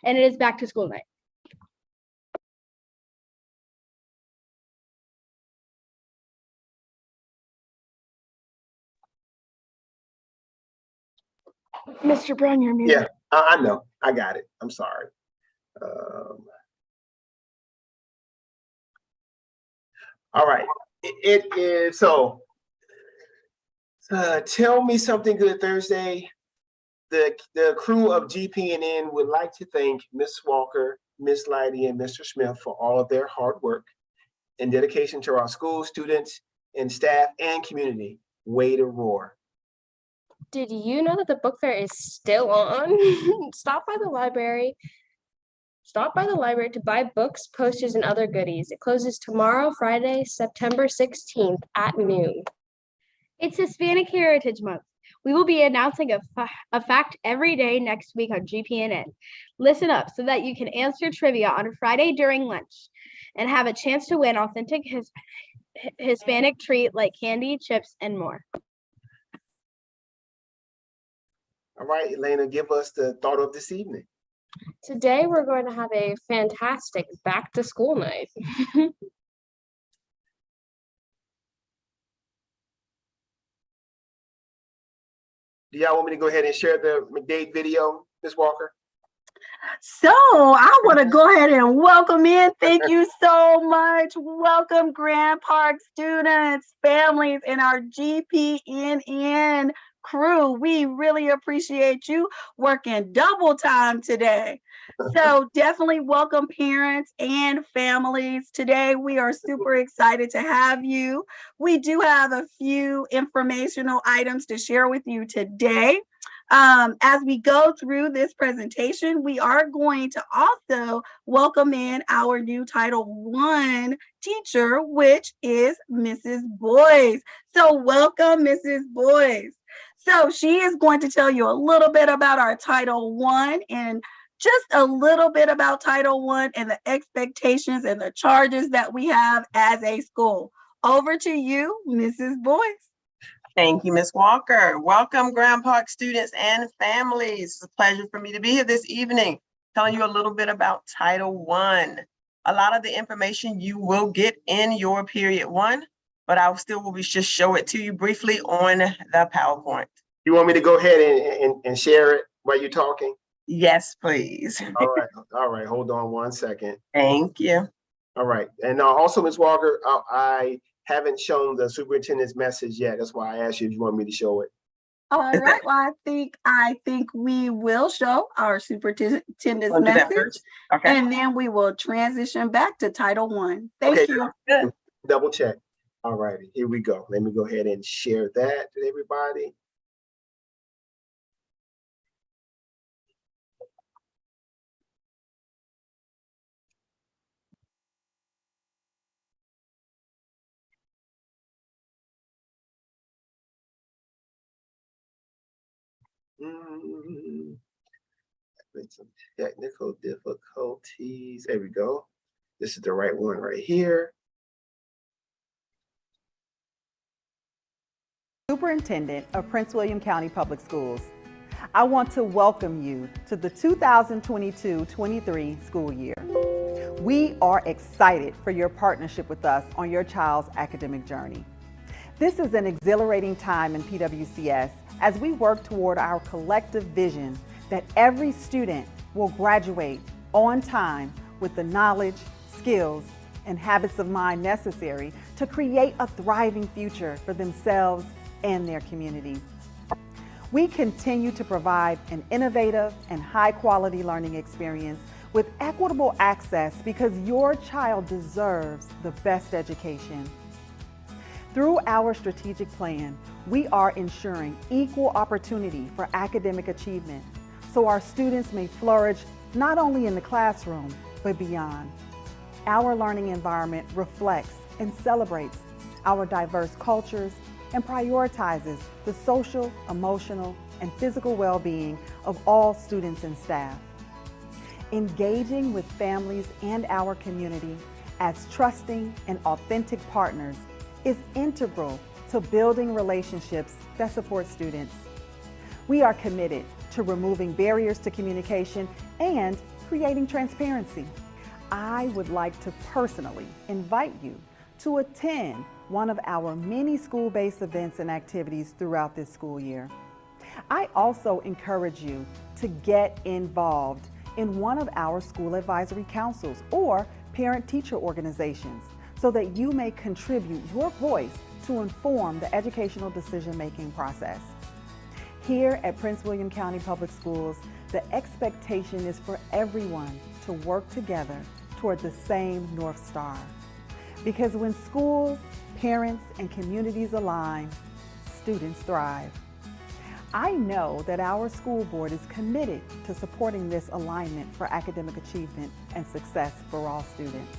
and it is back to school night. Mr. Brown, you're muted. Yeah, I know. I got it. I'm sorry. All right. It is so. Tell me something good Thursday. The crew of GPNN would like to thank Ms. Walker, Ms. Lighty, and Mr. Smith for all of their hard work and dedication to our school, students, and staff and community. Way to roar. Did you know that the book fair is still on? Stop by the library to buy books, posters, and other goodies. It closes tomorrow, Friday, September 16th at noon. It's Hispanic Heritage Month. We will be announcing a fact every day next week on GPNN. Listen up so that you can answer trivia on a Friday during lunch and have a chance to win authentic Hispanic treat like candy, chips, and more. All right, Elena, give us the thought of this evening. Today, we're going to have a fantastic back to school night. Do y'all want me to go ahead and share the McDade video, Ms. Walker? So I want to go ahead and welcome in. Thank you so much. Welcome, Grand Park students, families, and our GPNN crew. We really appreciate you working double time today. So definitely welcome parents and families. Today we are super excited to have you. We do have a few informational items to share with you today. As we go through this presentation, we are going to also welcome in our new Title I teacher, which is Mrs. Boyce. So welcome, Mrs. Boyce. So she is going to tell you a little bit about our Title I and just a little bit about Title I and the expectations and the charges that we have as a school. Over to you, Mrs. Boyce. Thank you, Ms. Walker. Welcome, Grand Park students and families. It's a pleasure for me to be here this evening, telling you a little bit about Title I. A lot of the information you will get in your period one, but I still will just show it to you briefly on the PowerPoint. You want me to go ahead and share it while you're talking? Yes, please. All right. Hold on one second. Thank you. All right. And also, Ms. Walker, I haven't shown the superintendent's message yet. That's why I asked you if you want me to show it. All right. Well, I think we will show our superintendent's message, okay, and then we will transition back to Title I. Thank you. Good. Double check. All righty. Here we go. Let me go ahead and share that with everybody. With some technical difficulties. There we go. This is the right one right here. Superintendent of Prince William County Public Schools. I want to welcome you to the 2022-23 school year. We are excited for your partnership with us on your child's academic journey. This is an exhilarating time in PWCS as we work toward our collective vision that every student will graduate on time with the knowledge, skills, and habits of mind necessary to create a thriving future for themselves and their community. We continue to provide an innovative and high-quality learning experience with equitable access because your child deserves the best education. Through our strategic plan, we are ensuring equal opportunity for academic achievement so our students may flourish not only in the classroom, but beyond. Our learning environment reflects and celebrates our diverse cultures and prioritizes the social, emotional, and physical well-being of all students and staff. Engaging with families and our community as trusting and authentic partners is integral to building relationships that support students. We are committed to removing barriers to communication and creating transparency. I would like to personally invite you to attend one of our many school-based events and activities throughout this school year. I also encourage you to get involved in one of our school advisory councils or parent-teacher organizations so that you may contribute your voice to inform the educational decision-making process. Here at Prince William County Public Schools, the expectation is for everyone to work together toward the same North Star. Because when schools, parents, and communities align, students thrive. I know that our school board is committed to supporting this alignment for academic achievement and success for all students.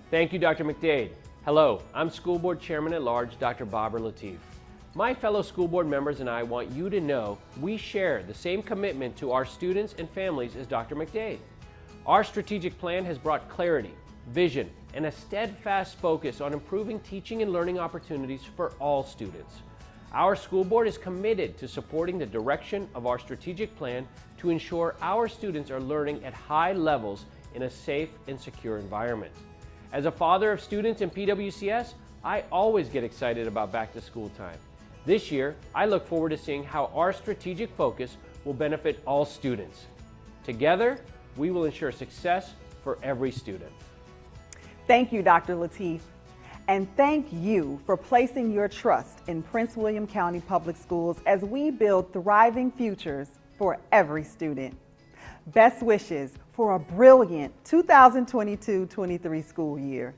Thank you, Dr. McDade. Hello, I'm School Board Chairman at Large, Dr. Baber Latif. My fellow school board members and I want you to know we share the same commitment to our students and families as Dr. McDade. Our strategic plan has brought clarity, vision, and a steadfast focus on improving teaching and learning opportunities for all students. Our school board is committed to supporting the direction of our strategic plan to ensure our students are learning at high levels in a safe and secure environment. As a father of students in PWCS, I always get excited about back to school time. This year, I look forward to seeing how our strategic focus will benefit all students. Together, we will ensure success for every student. Thank you, Dr. Latif. And thank you for placing your trust in Prince William County Public Schools as we build thriving futures for every student. Best wishes for a brilliant 2022-23 school year.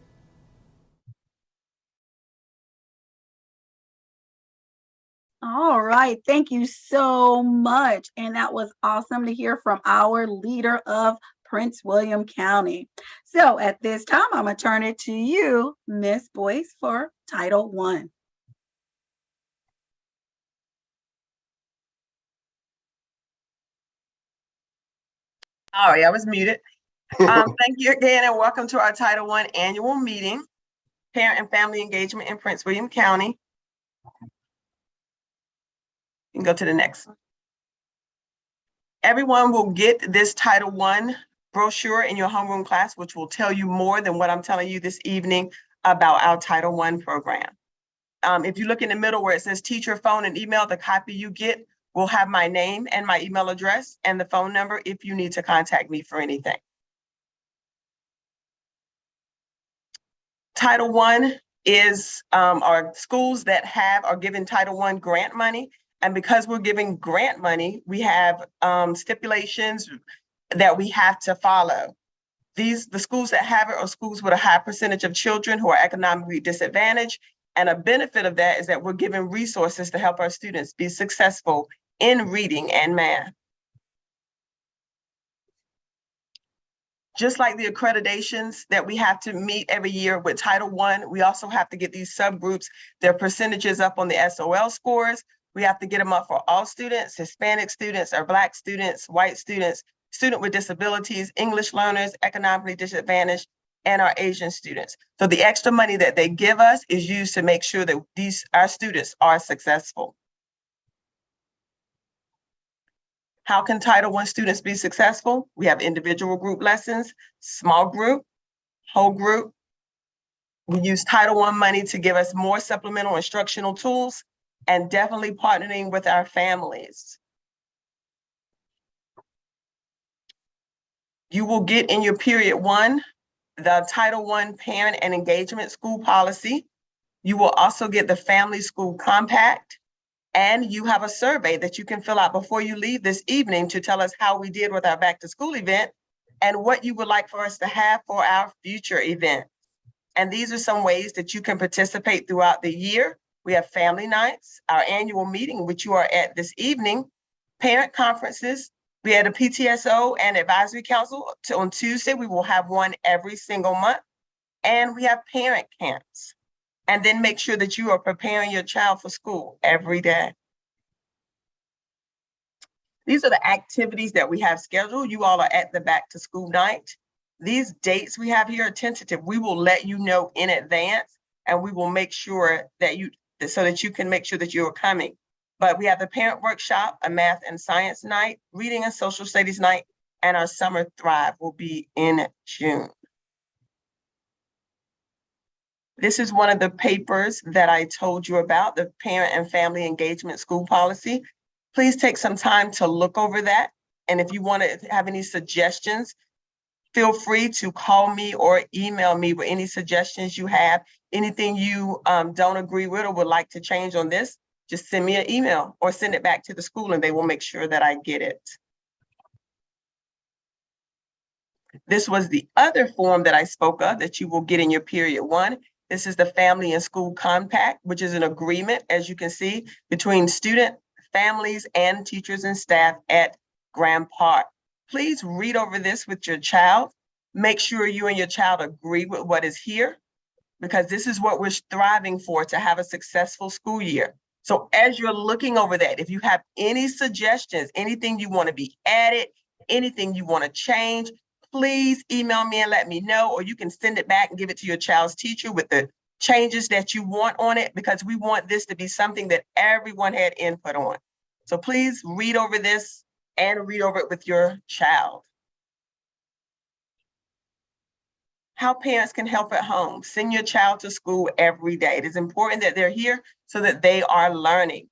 All right, thank you so much. And that was awesome to hear from our leader of Prince William County. So at this time, I'm gonna turn it to you, Miss Boyce, for Title I. Sorry, I was muted. Thank you again and welcome to our Title I annual meeting, Parent and Family Engagement in Prince William County. You can go to the next one. Everyone will get this Title I brochure in your homeroom class, which will tell you more than what I'm telling you this evening about our Title I program. If you look in the middle where it says teacher, phone, and email, the copy you get will have my name and my email address and the phone number if you need to contact me for anything. Title I is our schools that are given Title I grant money. And because we're giving grant money, we have stipulations that we have to follow. The schools that have it are schools with a high percentage of children who are economically disadvantaged. And a benefit of that is that we're giving resources to help our students be successful in reading and math. Just like the accreditations that we have to meet every year with Title I, we also have to get these subgroups, their percentages up on the SOL scores. We have to get them up for all students, Hispanic students, or Black students, white students, student with disabilities, English learners, economically disadvantaged, and our Asian students. So the extra money that they give us is used to make sure that our students are successful. How can Title I students be successful? We have individual group lessons, small group, whole group. We use Title I money to give us more supplemental instructional tools, and definitely partnering with our families. You will get in your period 1, the Title I Parent and Engagement School Policy. You will also get the Family School Compact, and you have a survey that you can fill out before you leave this evening to tell us how we did with our back to school event and what you would like for us to have for our future event. And these are some ways that you can participate throughout the year. We have family nights, our annual meeting, which you are at this evening, parent conferences. We had a PTSO and advisory council on Tuesday. We will have one every single month. And we have parent camps. And then make sure that you are preparing your child for school every day. These are the activities that we have scheduled. You all are at the back to school night. These dates we have here are tentative. We will let you know in advance, and we will make sure that so that you can make sure that you are coming. But we have the parent workshop, a math and science night, reading and social studies night, and our Summer Thrive will be in June. This is one of the papers that I told you about, the Parent and Family Engagement School Policy. Please take some time to look over that. And if you want to have any suggestions, feel free to call me or email me with any suggestions you have. Anything you don't agree with or would like to change on this, just send me an email or send it back to the school and they will make sure that I get it. This was the other form that I spoke of that you will get in your period 1. This is the Family and School Compact, which is an agreement, as you can see, between student families and teachers and staff at Graham Park. Please read over this with your child. Make sure you and your child agree with what is here, because this is what we're striving for, to have a successful school year. So as you're looking over that, if you have any suggestions, anything you want to be added, anything you want to change, please email me and let me know, or you can send it back and give it to your child's teacher with the changes that you want on it, because we want this to be something that everyone had input on. So please read over this and read over it with your child. How parents can help at home. Send your child to school every day. It is important that they're here so that they are learning.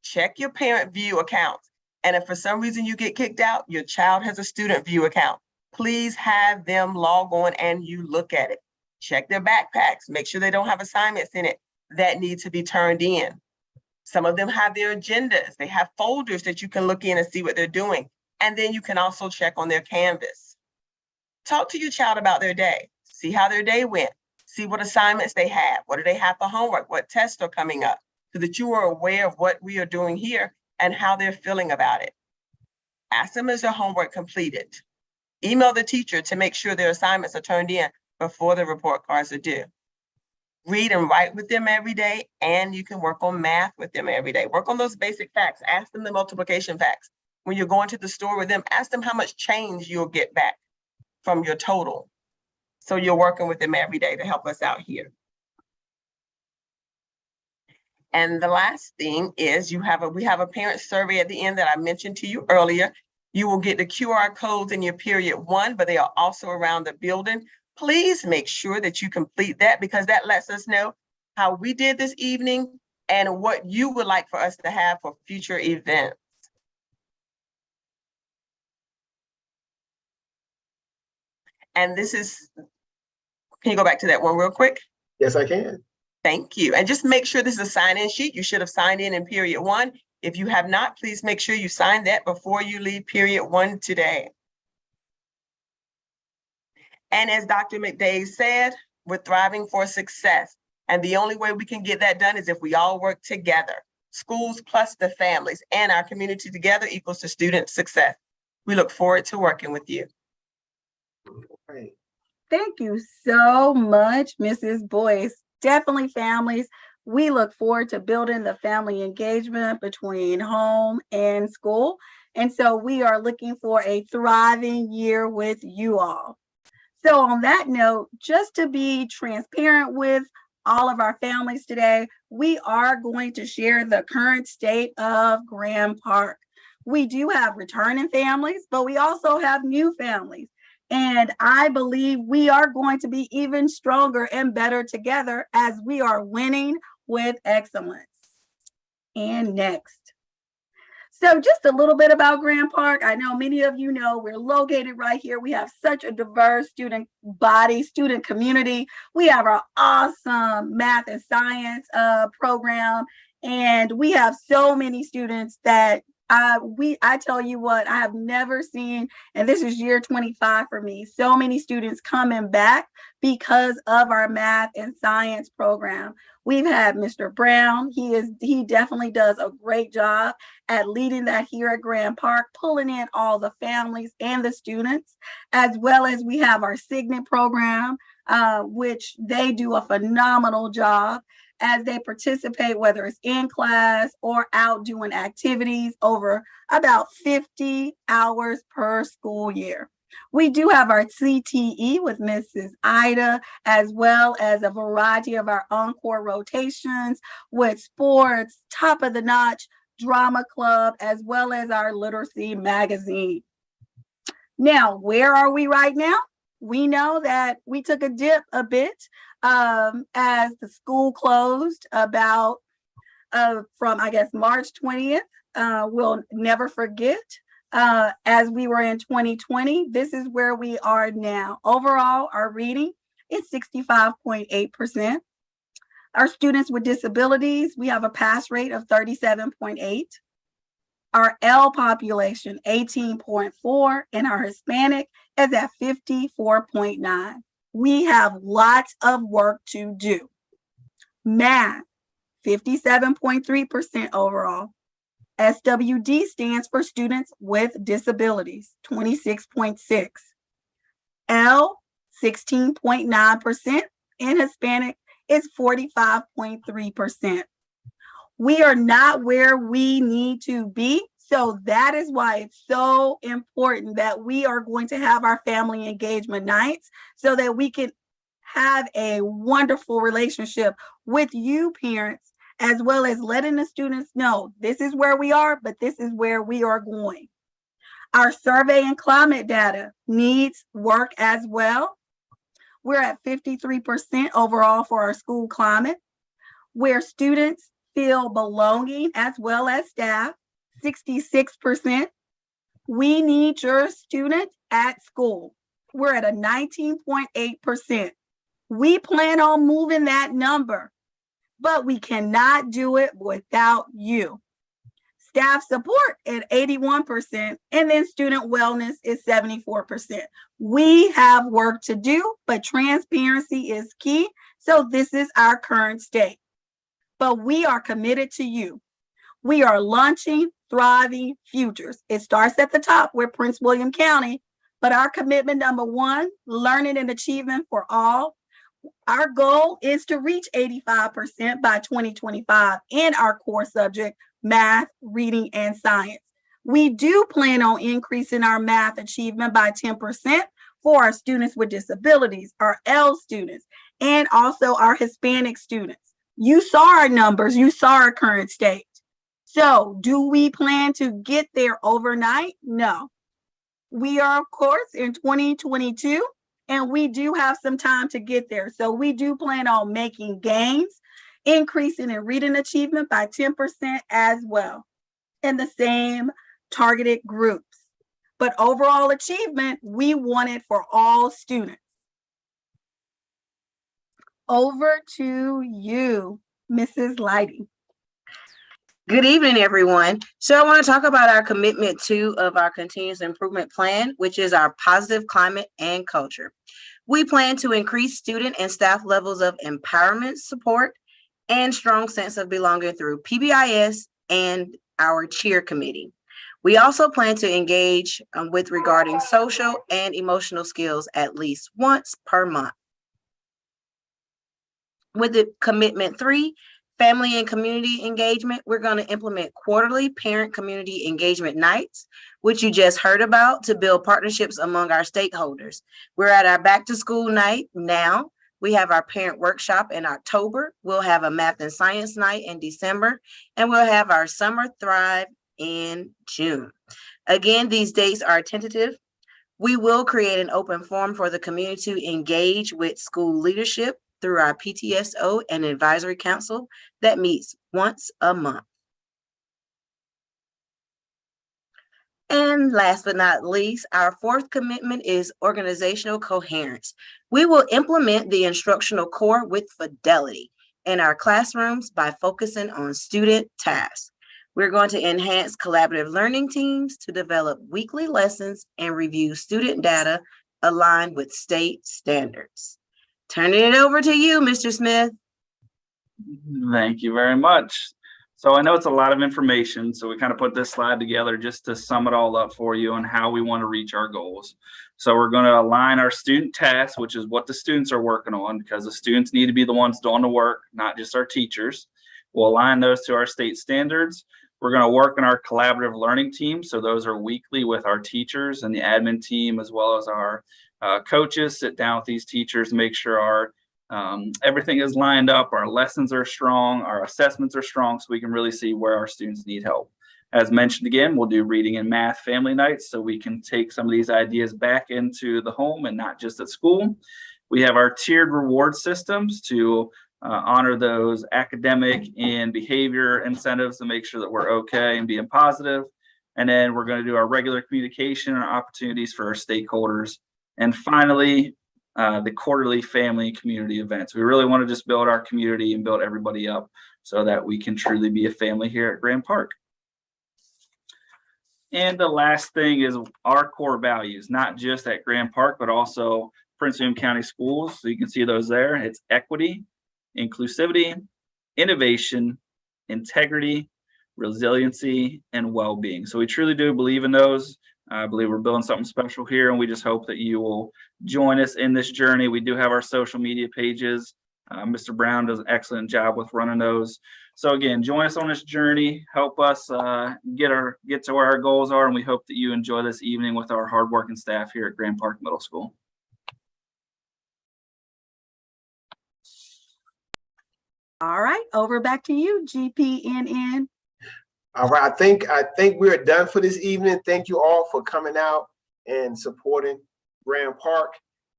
Check your parent view accounts. And if for some reason you get kicked out, your child has a student view account. Please have them log on and you look at it. Check their backpacks. Make sure they don't have assignments in it that need to be turned in. Some of them have their agendas. They have folders that you can look in and see what they're doing. And then you can also check on their Canvas. Talk to your child about their day. See how their day went. See what assignments they have. What do they have for homework? What tests are coming up? So that you are aware of what we are doing here and how they're feeling about it. Ask them, is their homework completed? Email the teacher to make sure their assignments are turned in before the report cards are due. Read and write with them every day, and you can work on math with them every day. Work on those basic facts. Ask them the multiplication facts. When you're going to the store with them, ask them how much change you'll get back from your total. So you're working with them every day to help us out here. And the last thing is we have a parent survey at the end that I mentioned to you earlier. You will get the QR codes in your period 1, but they are also around the building. Please make sure that you complete that, because that lets us know how we did this evening and what you would like for us to have for future events. And this is, can you go back to that one real quick? Yes, I can. Thank you. And just make sure this is a sign-in sheet. You should have signed in period 1. If you have not, please make sure you sign that before you leave period 1 today. And as Dr. McDade said, we're thriving for success. And the only way we can get that done is if we all work together. Schools plus the families and our community together equals to student success. We look forward to working with you. Right. Thank you so much, Mrs. Boyce. Definitely families. We look forward to building the family engagement between home and school. And so we are looking for a thriving year with you all. So on that note, just to be transparent with all of our families today, we are going to share the current state of Graham Park. We do have returning families, but we also have new families. And I believe we are going to be even stronger and better together as we are winning with excellence. And next. So just a little bit about Graham Park. I know many of you know we're located right here. We have such a diverse student body, student community. We have our awesome math and science program. And we have so many students that I tell you what, I have never seen, and this is year 25 for me, so many students coming back because of our math and science program. We've had Mr. Brown. He definitely does a great job at leading that here at Graham Park, pulling in all the families and the students, as well as we have our Signet program, which they do a phenomenal job as they participate, whether it's in class or out doing activities over about 50 hours per school year. We do have our CTE with Mrs. Ida, as well as a variety of our encore rotations with sports, top of the notch drama club, as well as our literacy magazine. Now, where are we right now? We know that we took a dip a bit as the school closed about from, I guess, March 20th. We'll never forget as we were in 2020. This is where we are now. Overall, our reading is 65.8%. Our students with disabilities, we have a pass rate of 37.8. Our L population, 18.4, and our Hispanic is at 54.9. We have lots of work to do. Math, 57.3% overall. SWD stands for students with disabilities, 26.6. L, 16.9%, and Hispanic is 45.3%. We are not where we need to be. So that is why it's so important that we are going to have our family engagement nights so that we can have a wonderful relationship with you parents, as well as letting the students know this is where we are, but this is where we are going. Our survey and climate data needs work as well. We're at 53% overall for our school climate, where students feel belonging as well as staff, 66%. We need your student at school. We're at a 19.8%. We plan on moving that number, but we cannot do it without you. Staff support at 81%, and then student wellness is 74%. We have work to do, but transparency is key. So this is our current state. But we are committed to you. We are launching Thriving Futures. It starts at the top with Prince William County, but our commitment number one, learning and achievement for all. Our goal is to reach 85% by 2025 in our core subject, math, reading, and science. We do plan on increasing our math achievement by 10% for our students with disabilities, our L students, and also our Hispanic students. You saw our numbers, you saw our current state. So do we plan to get there overnight? No. We are, of course, in 2022, and we do have some time to get there. So we do plan on making gains, increasing in reading achievement by 10% as well, in the same targeted groups. But overall achievement, we want it for all students. Over to you, Mrs. Lighty. Good evening, everyone. So I want to talk about our commitment 2 of our continuous improvement plan, which is our positive climate and culture. We plan to increase student and staff levels of empowerment, support, and strong sense of belonging through PBIS and our cheer committee. We also plan to engage with regarding social and emotional skills at least once per month. With the commitment 3, family and community engagement, we're going to implement quarterly parent community engagement nights, which you just heard about, to build partnerships among our stakeholders. We're at our back to school night now. We have our parent workshop in October. We'll have a math and science night in December, and we'll have our summer Thrive in June. Again, these dates are tentative. We will create an open forum for the community to engage with school leadership through our PTSO and advisory council that meets once a month. And last but not least, our 4th commitment is organizational coherence. We will implement the instructional core with fidelity in our classrooms by focusing on student tasks. We're going to enhance collaborative learning teams to develop weekly lessons and review student data aligned with state standards. Turning it over to you, Mr. Smith. Thank you very much. So I know it's a lot of information, so we kind of put this slide together just to sum it all up for you on how we want to reach our goals. So we're going to align our student tasks, which is what the students are working on, because the students need to be the ones doing the work, not just our teachers. We'll align those to our state standards. We're going to work in our collaborative learning team. So those are weekly with our teachers and the admin team, as well as our coaches, sit down with these teachers, make sure our everything is lined up, our lessons are strong, our assessments are strong, so we can really see where our students need help. As mentioned again, we'll do reading and math family nights so we can take some of these ideas back into the home and not just at school. We have our tiered reward systems to honor those academic and behavior incentives to make sure that we're okay and being positive. And then we're going to do our regular communication and opportunities for our stakeholders. And finally, the quarterly family and community events. We really want to just build our community and build everybody up so that we can truly be a family here at Grand Park. And the last thing is our core values, not just at Grand Park, but also Prince William County Schools. So you can see those there. It's equity, inclusivity, innovation, integrity, resiliency, and well-being. So we truly do believe in those. I believe we're building something special here, and we just hope that you will join us in this journey. We do have our social media pages. Mr. Brown does an excellent job with running those. So again, join us on this journey, help us get to where our goals are, and we hope that you enjoy this evening with our hardworking staff here at Grand Park Middle School. All right, over back to you, GPNN. All right, I think we're done for this evening. Thank you all for coming out and supporting Grand Park.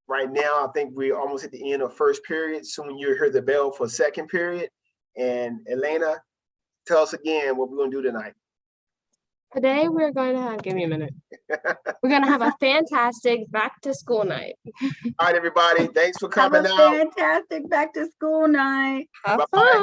Right now, I think we're almost at the end of first period. Soon you'll hear the bell for second period. And Elena, tell us again what we're going to do tonight. Today we're going to have, give me a minute. We're going to have a fantastic back to school night. All right, everybody. Thanks for Have coming a out. fantastic back to school night. Have Bye-bye. fun.